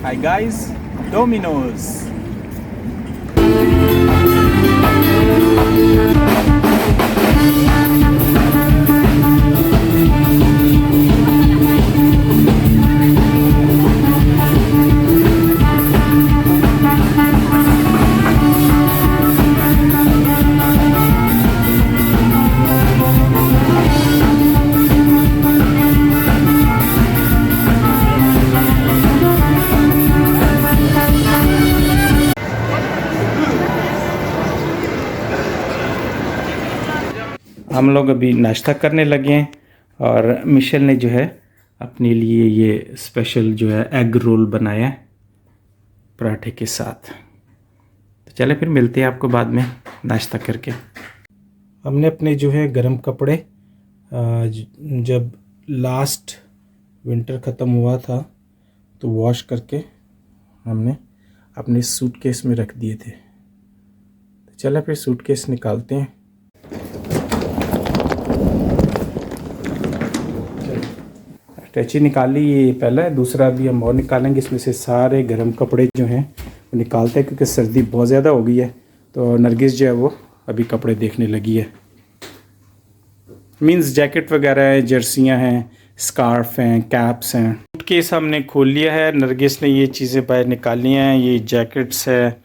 Hi guys, Domino's. हम लोग अभी नाश्ता करने लगे हैं और मिशेल ने जो है अपने लिए ये स्पेशल जो है एग रोल बनाया है पराठे के साथ। तो चले फिर मिलते हैं आपको बाद में नाश्ता करके। हमने अपने जो है गर्म कपड़े जब लास्ट विंटर ख़त्म हुआ था तो वॉश करके हमने अपने सूटकेस में रख दिए थे। तो चले फिर सूटकेस निकालते हैं। अटैची निकाल ली, ये पहला है, दूसरा भी हम और निकालेंगे। इसमें से सारे गर्म कपड़े जो हैं वो निकालते हैं क्योंकि सर्दी बहुत ज़्यादा हो गई है। तो नरगिस जो है वो अभी कपड़े देखने लगी है, मींस जैकेट वगैरह है, जर्सियां हैं, स्कार्फ हैं, कैप्स हैं। सूटकेस हमने खोल लिया है, नरगिस ने ये चीज़ें बाहर निकाली हैं। ये जैकेट्स है,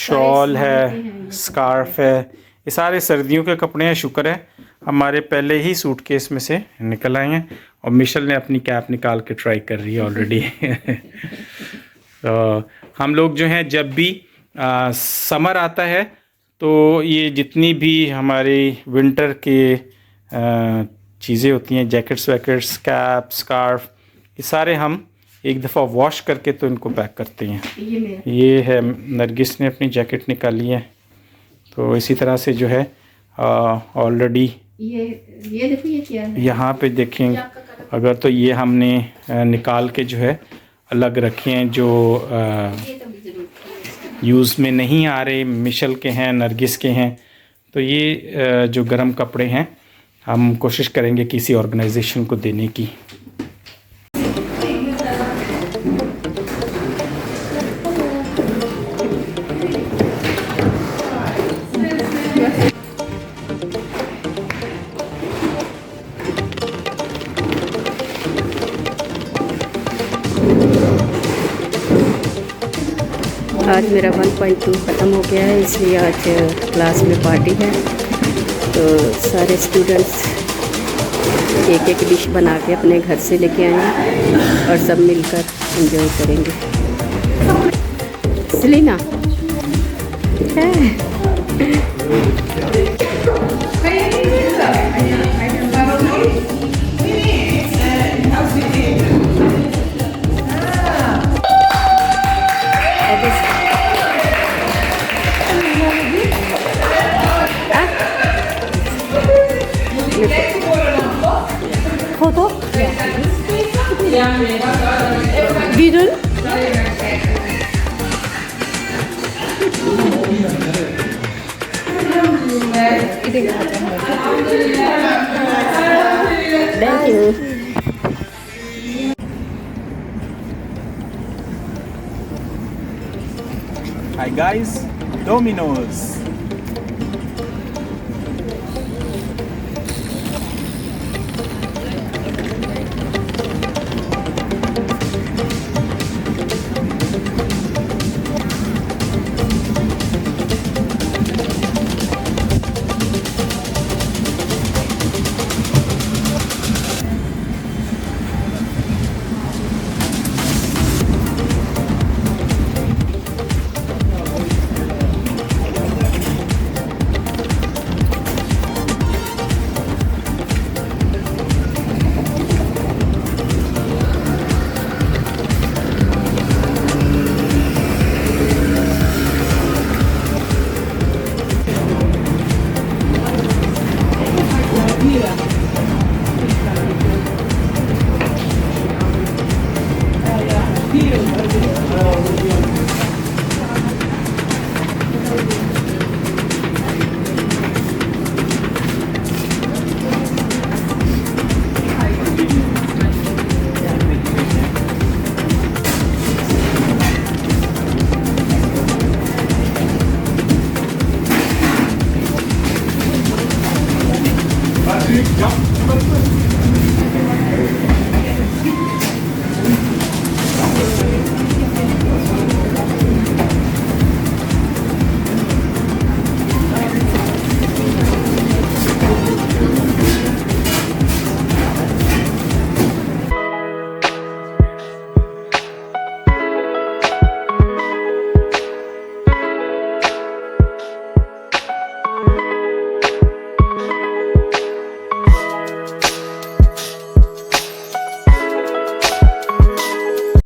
शॉल है, स्कार्फ है, ये सारे सर्दियों के कपड़े हैं। शुक्र है हमारे पहले ही सूटकेस में से निकल आए हैं। और मिशेल ने अपनी कैप निकाल के ट्राई कर रही है ऑलरेडी। तो हम लोग जो हैं जब भी समर आता है तो ये जितनी भी हमारी विंटर के चीज़ें होती हैं, जैकेट्स वैकेट्स, कैप, स्कार्फ, ये सारे हम एक दफ़ा वॉश करके तो इनको पैक करते हैं। ये है नरगिस ने अपनी जैकेट निकाली है। तो इसी तरह से जो है ऑलरेडी ये देखो ये क्या है, यहाँ पे देखें अगर, तो ये हमने निकाल के जो है अलग रखे हैं जो यूज़ में नहीं आ रहे, मिशेल के हैं, नरगिस के हैं। तो ये जो गर्म कपड़े हैं हम कोशिश करेंगे किसी ऑर्गेनाइजेशन को देने की। आज मेरा 1.2 ख़त्म हो गया है, इसलिए आज क्लास में पार्टी है। तो सारे स्टूडेंट्स एक एक डिश बना के अपने घर से लेके आए हैं और सब मिलकर एंजॉय करेंगे। सेलिना foto Bidon thank you. Hi guys, Domino's.